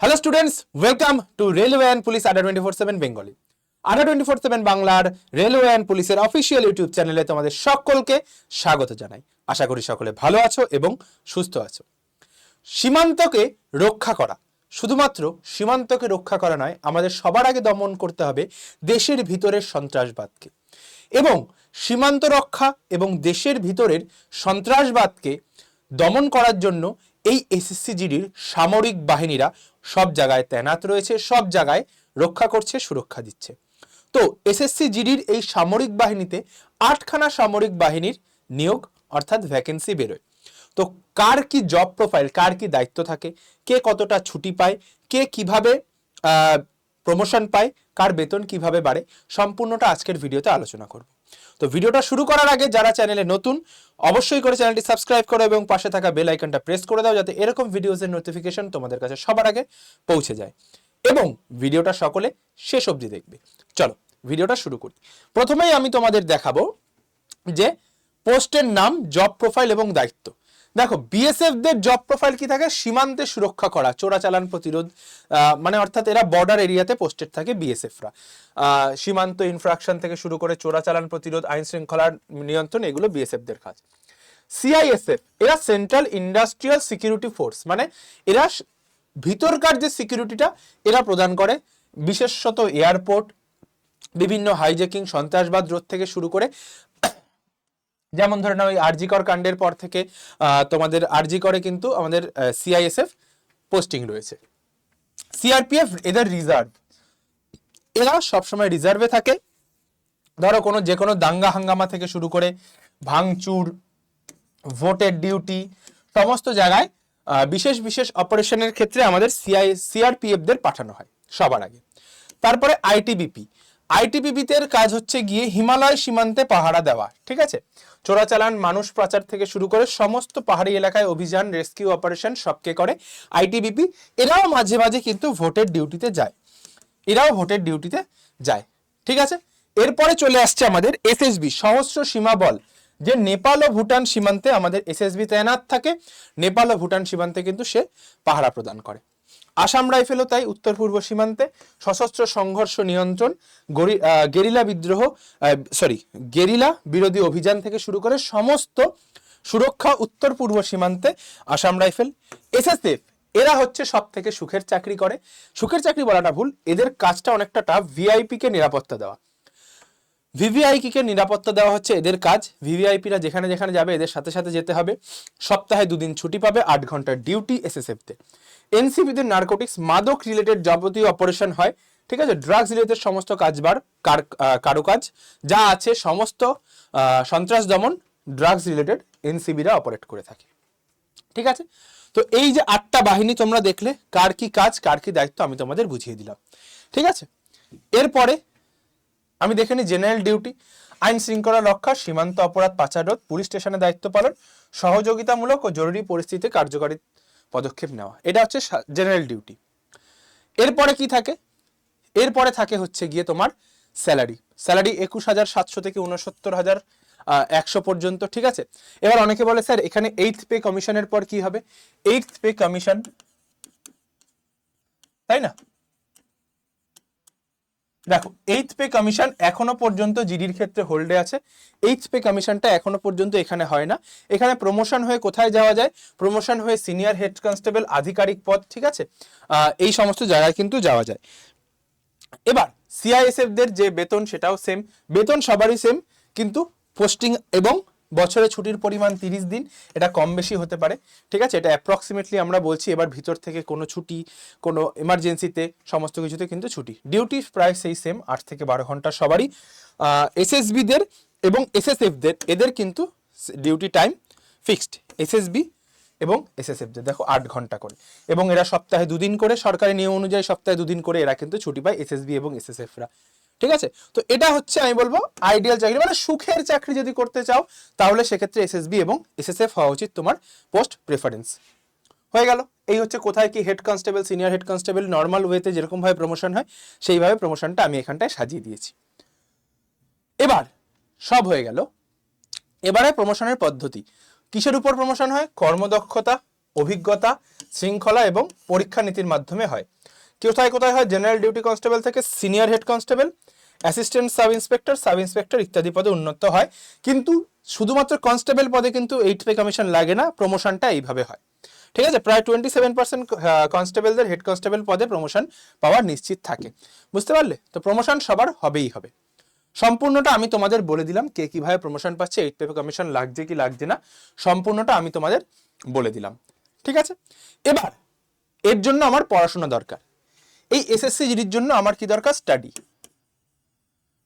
Hello students, welcome to railway and police আড্ডা 24/7 Bengali. আড্ডা 24/7 বাংলার রেলওয়ে অ্যান্ড পুলিশের অফিসিয়াল ইউটিউব চ্যানেলে তোমাদের সকলকে স্বাগত জানাই। আশা করি সকলে ভালো আছো এবং সুস্থ আছো। সীমান্তকে রক্ষা করা, শুধুমাত্র সীমান্তকে রক্ষা করা নয়, আমাদের সবার আগে দমন করতে হবে দেশের ভিতরের সন্ত্রাসবাদকে। এবং সীমান্ত রক্ষা এবং দেশের ভিতরের সন্ত্রাসবাদকে দমন করার জন্য এই এসএসসি জিডির সামরিক বাহিনীরা সব জায়গায় তৈনাত রয়েছে, সব জায়গায় রক্ষা করছে, সুরক্ষা দিচ্ছে। তো এসএসসি জিডির এই সামরিক বাহিনীতে 8খানা সামরিক বাহিনীর নিয়োগ অর্থাৎ ভ্যাকেন্সি বেরোয়। তো কার কি জব প্রোফাইল, কার কি দায়িত্ব থাকে, কে কতটা ছুটি পায়, কে কিভাবে প্রমোশন পায়, কার বেতন কিভাবে বাড়ে, সম্পূর্ণটা আজকের ভিডিওতে আলোচনা করব। তো ভিডিওটা শুরু করার আগে যারা চ্যানেলে নতুন, অবশ্যই করে চ্যানেলটি সাবস্ক্রাইব করো এবং পাশে থাকা বেল আইকনটা প্রেস করে দাও, যাতে এরকম ভিডিওসের নোটিফিকেশন তোমাদের কাছে সবার আগে পৌঁছে যায়। এবং ভিডিওটা সকলে শেষ অবধি দেখবে। চলো ভিডিওটা শুরু করি। প্রথমেই আমি তোমাদের দেখাবো যে পোস্টের নাম, জব প্রোফাইল এবং দায়িত্ব। দেখো, বিএসএফ দের জব প্রোফাইল কি থাকে? সীমান্তে সুরক্ষা করা, চোরাচালান প্রতিরোধ, মানে অর্থাৎ এরা বর্ডার এরিয়াতে পোস্টেড থাকে বিএসএফরা। সীমান্ত ইনফ্রাকশন থেকে শুরু করে চোরাচালান প্রতিরোধ, আইন শৃঙ্খলার নিয়ন্ত্রণ, এগুলো বিএসএফ দের কাজ। সিআইএসএফ এরা সেন্ট্রাল ইন্ডাস্ট্রিয়াল সিকিউরিটি ফোর্স, মানে এরা ভিতরকার যে সিকিউরিটিটা এরা প্রদান করে, বিশেষত এয়ারপোর্ট, বিভিন্ন হাইজ্যাকিং, সন্ত্রাসবাদ রোধ থেকে শুরু করে, যেমন ধরে নাও ওই আরজিকর কাণ্ডের পর থেকে তোমাদের আরজিকরে কিন্তু আমাদের সিআইএসএফ পোস্টিং রয়েছে। সিআরপিএফ এদের রিজার্ভ, এরা সবসময় রিজার্ভে থাকে। ধরো যে কোনো দাঙ্গা হাঙ্গামা থেকে শুরু করে ভাঙচুর, ভোটের ডিউটি, সমস্ত জায়গায় বিশেষ বিশেষ অপারেশনের ক্ষেত্রে আমাদের সিআরপিএফ দের পাঠানো হয় সবার আগে। তারপরে আইটিবিপিদের কাজ হচ্ছে গিয়ে হিমালয় সীমান্তে পাহারা দেওয়া, ঠিক আছে? চোরাচালান, মানুষ পাচার থেকে শুরু করে সমস্ত পাহাড়ি এলাকায় অভিযান, রেস্কিউ অপারেশন সবকে করে আইটিবিপি। এরাও মাঝে মাঝে কিন্তু ভোটের ডিউটিতে যায়, ঠিক আছে? এরপরে চলে আসছে আমাদের এসএসবি, সশস্ত্র সীমা বল, যে নেপাল ও ভুটান সীমান্তে আমাদের এসএসবি তৈনাত থাকে। নেপাল ও ভুটান সীমান্তে কিন্তু সে পাহারা প্রদান করে। আসাম রাইফেলও তাই উত্তর পূর্ব সীমান্তে সশস্ত্র সংঘর্ষ নিয়ন্ত্রণ, গেরিলা বিরোধী অভিযান থেকে শুরু করে সমস্ত সুরক্ষা উত্তর পূর্ব সীমান্তে আসাম রাইফেল। এসএসএফ এরা হচ্ছে সব থেকে সুখের চাকরি করে। সুখের চাকরি বলাটা ভুল, এদের কাজটা অনেকটা টাফ। ভিআইপি কে নিরাপত্তা দেওয়া, ভিভিআইপি কে নিরাপত্তা দেওয়া হচ্ছে এদের কাজ। ভিভিআইপিরা যেখানে যেখানে যাবে এদের সাথে সাথে যেতে হবে। সপ্তাহে 2 দিন ছুটি পাবে, 8 ঘন্টার ডিউটি এসএসএফ তে। এনসিবিদের নার্কোটিক্স, মাদক রিলেটেড যাবতীয় অপারেশন হয়, ঠিক আছে? ড্রাগস রিলেটেড সমস্ত কাজবার, কারুকাজ যা আছে সমস্ত সন্ত্রাস দমন, ড্রাগস রিলেটেড এনসিবিরা অপারেট করে থাকে, ঠিক আছে? তো এই যে 8টা বাহিনী তোমরা দেখলে, কার কি কাজ, কার কি দায়িত্ব আমি তোমাদের বুঝিয়ে দিলাম, ঠিক আছে? এরপরে আমি দেখে নিই জেনারেল ডিউটি, আইন শৃঙ্খলা রক্ষা, সীমান্ত অপরাধ, পাচার রোধ, পুলিশ স্টেশনে দায়িত্ব পালন, সহযোগিতামূলক ও জরুরি পরিস্থিতিতে কার্যকারী পদক্ষেপ নেওয়া, এটা হচ্ছে জেনারেল ডিউটি। এরপরে কি থাকে? এরপরে থাকে হচ্ছে গিয়ে তোমার স্যালারি 21,700 থেকে 69,100 পর্যন্ত, ঠিক আছে? এবার অনেকে বলে স্যার এখানে 8th পে কমিশনের পর কি হবে? 8th পে কমিশন, তাই না? দেখো, 8th পে কমিশন এখনো পর্যন্ত জিডির ক্ষেত্রে হোল্ডে আছে। 8th পে কমিশনটা এখনো পর্যন্ত এখানে হয় না। এখানে প্রমোশন হয়ে কোথায় যাওয়া যায়? প্রমোশন হয়ে সিনিয়র হেড কনস্টেবল, আধিকারিক পদ, ঠিক আছে? এই সমস্ত জায়গায় কিন্তু যাওয়া যায়। এবার সিআইএসএফ দের যে বেতন, সেটাও সেম, বেতন সবারই সেম, কিন্তু পোস্টিং এবং বছরে ছুটির পরিমাণ 30 দিন, এটা কম বেশি হতে পারে, ঠিক আছে? এটা অ্যাপ্রক্সিমেটলি আমরা বলছি। এবার ভিতর থেকে কোনো ছুটি, কোনো এমার্জেন্সিতে, সমস্ত কিছুতে কিন্তু ছুটি। ডিউটি প্রায় সেই সেম, 8 থেকে 12 ঘন্টা সবারই। এসএসবি দের এবং এসএসএফ দের, এদের কিন্তু ডিউটি টাইম ফিক্সড। এসএসবি এবং এসএসএফ দের দেখো 8 ঘন্টা করে, এবং এরা সপ্তাহে 2 দিন করে, সরকারি নিয়ম অনুযায়ী সপ্তাহে 2 দিন করে এরা কিন্তু ছুটি পায়, এসএসবি এবং এসএসএফরা, ঠিক আছে? তো এটা হচ্ছে আমি বলবো আইডিয়াল চাকরি, মানে সুখের চাকরি যদি করতে চাও তাহলে সেক্ষেত্রে এসএসবি এবং এসএসএফ হওয়া উচিত তোমার পোস্ট প্রেফারেন্স। হয়ে গেল। এই হচ্ছে কোথায় কি head constable, senior head constable normal ওয়েতে যেরকম ভাবে প্রমোশন হয় সেইভাবে প্রমোশনটা আমি এখানটায় সাজিয়ে দিয়েছি। এবার সব হয়ে গেল। এবারে প্রমোশনের পদ্ধতি, কিসের উপর প্রমোশন হয়? কর্মদক্ষতা, অভিজ্ঞতা, শৃঙ্খলা এবং পরীক্ষা নীতির মাধ্যমে হয়। কোথায় কোথায় হয়? জেনারেল ডিউটি কনস্টেবল থেকে senior head constable, assistant sub inspector ইত্যাদি পদে উন্নত হয়। কিন্তু শুধুমাত্র কনস্টেবল পদে কিন্তু 8 পে কমিশন লাগে না, প্রমোশনটা এইভাবে হয়। ঠিক আছে, প্রায় 27% কনস্টেবলদের হেড কনস্টেবল পদে প্রমোশন পাওয়ার নিশ্চিত থাকে। বুঝতে পারলে? তো প্রমোশন সবার হবেই হবে। সম্পূর্ণটা আমি তোমাদের বলে দিলাম, কে কিভাবে প্রমোশন পাচ্ছে, 8 পে কমিশন লাগছে কি লাগছে না, সম্পূর্ণটা আমি তোমাদের বলে দিলাম। ঠিক আছে, এবার এর জন্য আমার পড়াশোনা দরকার। এই এসএসসি জিডির জন্য আমার কি দরকার? স্টাডি,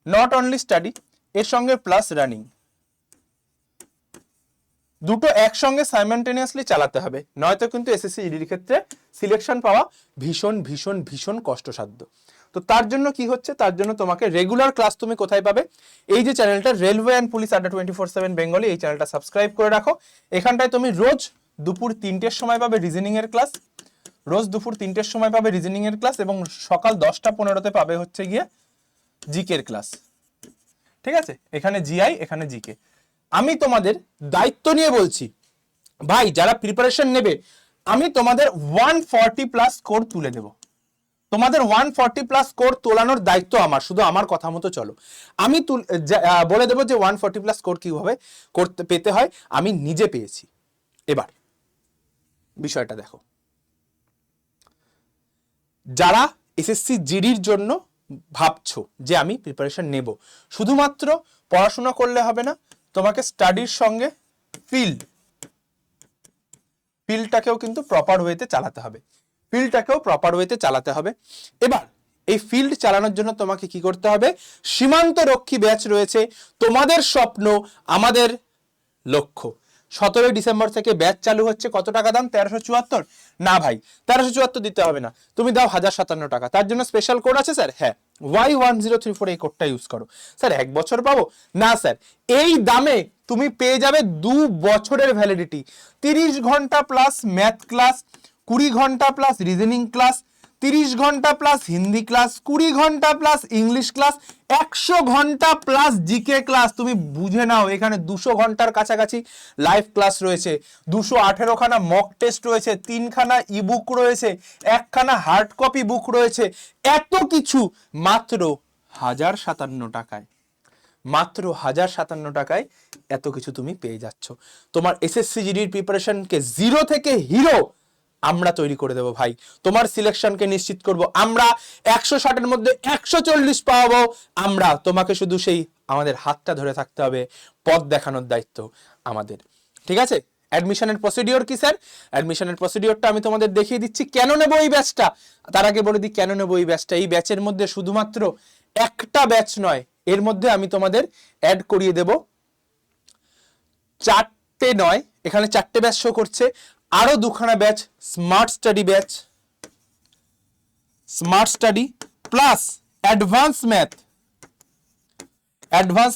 নট অনলি স্টাডি, এর সঙ্গে প্লাস রানিং, দুটো একসঙ্গে সাইমালটেনিয়াসলি চালাতে হবে, নয়তো কিন্তু এসএসসি জিডির ক্ষেত্রে সিলেকশন পাওয়া ভীষণ ভীষণ ভীষণ কষ্টসাধ্য। তো তার জন্য কি হচ্ছে? তার জন্য তোমাকে রেগুলার ক্লাস তুমি কোথায় পাবে? এই যে চ্যানেলটা রেলওয়ে অ্যান্ড পুলিশ আড্ডা 24/7 বেঙ্গলি, এই চ্যানেলটা সাবস্ক্রাইব করে রাখো। এখানটায় তুমি রোজ দুপুর 3টের সময় পাবে রিজনিং এর ক্লাস, রোজ দুপুর 3টের সময় পাবে রিজনিং এর ক্লাস, এবং সকাল 10টা 15তে পাবে হচ্ছে গিয়ে জিকের ক্লাস। ঠিক আছে, এখানে জিআই, এখানে জিকে। আমি তোমাদের দায়িত্ব নিয়ে বলছি ভাই, যারা প্রিপারেশন নেবে, আমি তোমাদের 140+ স্কোর তুলে দেব। তোমাদের 140+ স্কোর তোলানোর দায়িত্ব আমার, শুধু আমার কথা মতো চলো। আমি বলে দেবো যে 140+ স্কোর কিভাবে পেতে হয়, আমি নিজে পেয়েছি। এবার বিষয়টা দেখো, যারা এসএসসি জিডির জন্য ভাবছো যে আমি প্রিপারেশন নেব, শুধুমাত্র পড়াশোনা করলে হবে না, তোমাকে স্টাডির সঙ্গে ফিল্ডটাকেও কিন্তু প্রপার ওয়েতে চালাতে হবে। এবার এই ফিল্ড চালানোর জন্য তোমাকে কি করতে হবে? সীমান্ত রক্ষী ব্যাচ রয়েছে, তোমাদের স্বপ্ন আমাদের লক্ষ্য। 17 ডিসেম্বর থেকে ব্যাচ চালু হচ্ছে। কত টাকা দাম? 1374। না ভাই, 1374 দিতে হবে না, তুমি দাও 1057 টাকা। তার জন্য স্পেশাল কোড আছে স্যার। হ্যাঁ, Y1034 এই কোডটা ইউজ করো। স্যার 1 বছর পাবো? না স্যার, এই দামে তুমি পেয়ে যাবে 2 বছরের ভ্যালিডিটি, 30 ঘন্টা প্লাস ম্যাথ ক্লাস, 20 ঘন্টা প্লাস রিজনিং ক্লাস, 30 ঘন্টা প্লাস হিন্দি ক্লাস, 20 ঘন্টা প্লাস ইংলিশ ক্লাস, 100 ঘন্টা প্লাস জিকে ক্লাস। তুমি বুঝে নাও, এখানে 200 ঘন্টার কাছাকাছি লাইভ ক্লাস রয়েছে, 218 খানা মক টেস্ট রয়েছে, 3 খানা ইবুক রয়েছে, 1 খানা হার্ড কপি বুক রয়েছে। এত কিছু মাত্র 1057 টাকায়, মাত্র 1057 টাকায় এত কিছু তুমি পেয়ে যাচ্ছ। তোমার এসএসসি জিডির প্রিপারেশনকে জিরো থেকে হিরো আমরা তৈরি করে দেবো ভাই। তোমার সিলেকশনকে নিশ্চিত করব আমরা। 160-এর মধ্যে 140 পাওয়াবো আমরা। তোমাকে শুধু সেই আমাদের হাতটা ধরে থাকতে হবে, পথ দেখানোর দায়িত্ব আমাদের। ঠিক আছে, অ্যাডমিশনের প্রসিডিওর কি স্যার? অ্যাডমিশনের প্রসিডিওরটা আমি তোমাদের দেখিয়ে দিচ্ছি। কেন নেবো এই ব্যাচটা, তার আগে বলে দিই কেন নেবো এই ব্যাচটা। এই ব্যাচের মধ্যে শুধুমাত্র একটা ব্যাচ নয়, এর মধ্যে আমি তোমাদের অ্যাড করিয়ে দেব 4টে নয়, এখানে 4টে ব্যাচ শো করছে, আরো 2খানা batch smart study batch, smart study plus advance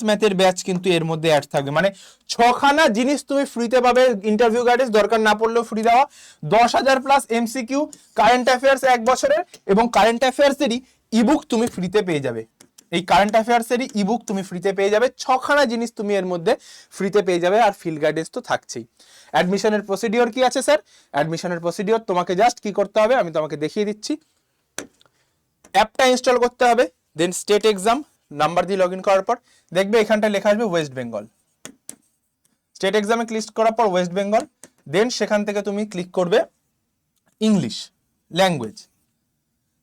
ম্যাথের ব্যাচ কিন্তু এর মধ্যে অ্যাড থাকবে। মানে 6খানা জিনিস তুমি ফ্রিতে পাবে। ইন্টারভিউ গাইডেন্স দরকার না পড়লেও ফ্রি দেওয়া, 10,000 প্লাস এমসিকিউ, কারেন্ট অ্যাফেয়ার্স 1 বছরের, এবং কারেন্ট অ্যাফেয়ার্সেরই ইবুক তুমি ফ্রিতে পেয়ে যাবে। এই কারেন্ট অ্যাফেয়ার্সেরই ইবুক তুমি ফ্রিতে পেয়ে যাবে। 6খানা জিনিস তুমি এর মধ্যে ফ্রিতে পেয়ে যাবে, আর ফিল্ড গাইডেন্স তো থাকছেই। অ্যাডমিশনের প্রসিডিওর কি আছে স্যার? অ্যাডমিশনের প্রসিডিওর তোমাকে জাস্ট কি করতে হবে আমি তোমাকে দেখিয়ে দিচ্ছি। অ্যাপটা ইনস্টল করতে হবে, দেন স্টেট এক্সাম নাম্বার দিয়ে লগ ইন করার পর দেখবে এখানটায় লেখা আসবে ওয়েস্ট বেঙ্গল। স্টেট এক্সামে ক্লিক করার পর ওয়েস্ট বেঙ্গল, দেন সেখান থেকে তুমি ক্লিক করবে ইংলিশ ল্যাঙ্গুয়েজ,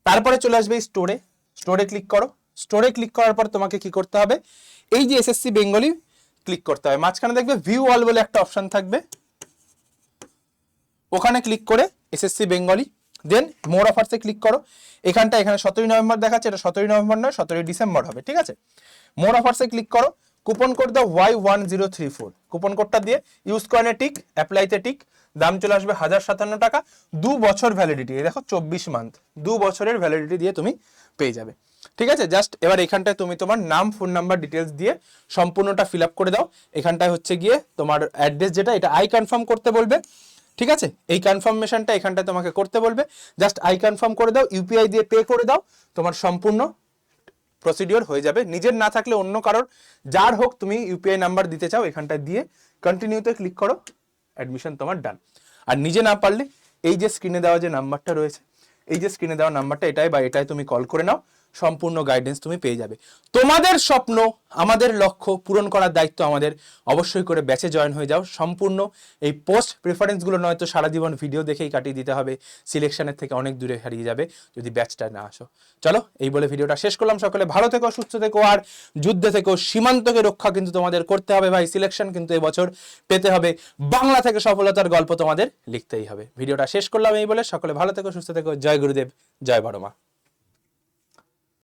তারপরে চলে আসবে স্টোরে ক্লিক করো। স্টোরে ক্লিক করার পর তোমাকে কি করতে হবে? এই যে এসএসসি বেঙ্গলি ক্লিক করতে হবে। মাঝখানে দেখবে ভিউ অল বলে একটা অপশন থাকবে, ওখানে ক্লিক করে এসএসসি বেঙ্গলি, দেন মোর অফার্সে ক্লিক করো। এখানে 17 নভেম্বর দেখাচ্ছে, এটা 17 নভেম্বর নয়, 17 ডিসেম্বর হবে। ঠিক আছে, মোর অফার্সে ক্লিক করো, কুপন কোড দাও Y1034, কুপন কোডটা দিয়ে ইউজ কয়েনে টিক, অ্যাপ্লাইতে টিক, দাম চলে আসবে 1057 টাকা। 2 বছর ভ্যালিডিটি, এই দেখো 24 মান্থ, 2 বছরের ভ্যালিডিটি দিয়ে তুমি পেয়ে যাবে। ঠিক আছে, জাস্ট এবার এখানটায় তুমি তোমার নাম, ফোন নাম্বার, ডিটেলস দিয়ে সম্পূর্ণটা ফিল আপ করে দাও। এখানটায় হচ্ছে গিয়ে তোমার অ্যাড্রেস যেটা, এটা আই কনফার্ম করতে বলবে। ঠিক আছে, এই কনফার্মেশনটা এখানটায় তোমাকে করতে বলবে, জাস্ট আই কনফার্ম করে দাও, ইউপিআই দিয়ে পে করে দাও, তোমার সম্পূর্ণ প্রসিডিওর হয়ে যাবে। নিজের না থাকলে অন্য কারোর, যার হোক, তুমি ইউপিআই নাম্বার দিতে চাও, এখানটায় দিয়ে কন্টিনিউতে ক্লিক করো, অ্যাডমিশন তোমার ডান। আর নিজে না পারলে এই যে স্ক্রিনে দেওয়া যে নাম্বারটা রয়েছে, এই যে স্ক্রিনে দেওয়া নাম্বারটা, এটাই তুমি কল করে নাও, সম্পূর্ণ গাইডেন্স তুমি পেয়ে যাবে। তোমাদের স্বপ্ন আমাদের লক্ষ্য পূরণ করার দায়িত্ব আমাদের। অবশ্যই করে ব্যাচে জয়েন হয়ে যাও। সম্পূর্ণ এই পোস্ট প্রেফারেন্সগুলো নয়তো সারা জীবন ভিডিও দেখেই কাটিয়ে দিতে হবে, সিলেকশনের থেকে অনেক দূরে হারিয়ে যাবে যদি ব্যাচটা না আসো। চলো এই বলে ভিডিওটা শেষ করলাম। সকলে ভালো থেকো, সুস্থ থেকো, আর যুদ্ধে থেকো। সীমান্তকে রক্ষা কিন্তু তোমাদের করতে হবে ভাই। সিলেকশন কিন্তু এবছর পেতে হবে। বাংলা থেকে সফলতার গল্প তোমাদের লিখতেই হবে। ভিডিওটা শেষ করলাম এই বলে, সকলে ভালো থেকো, সুস্থ থেকো। জয় গুরুদেব, জয় বড়মা।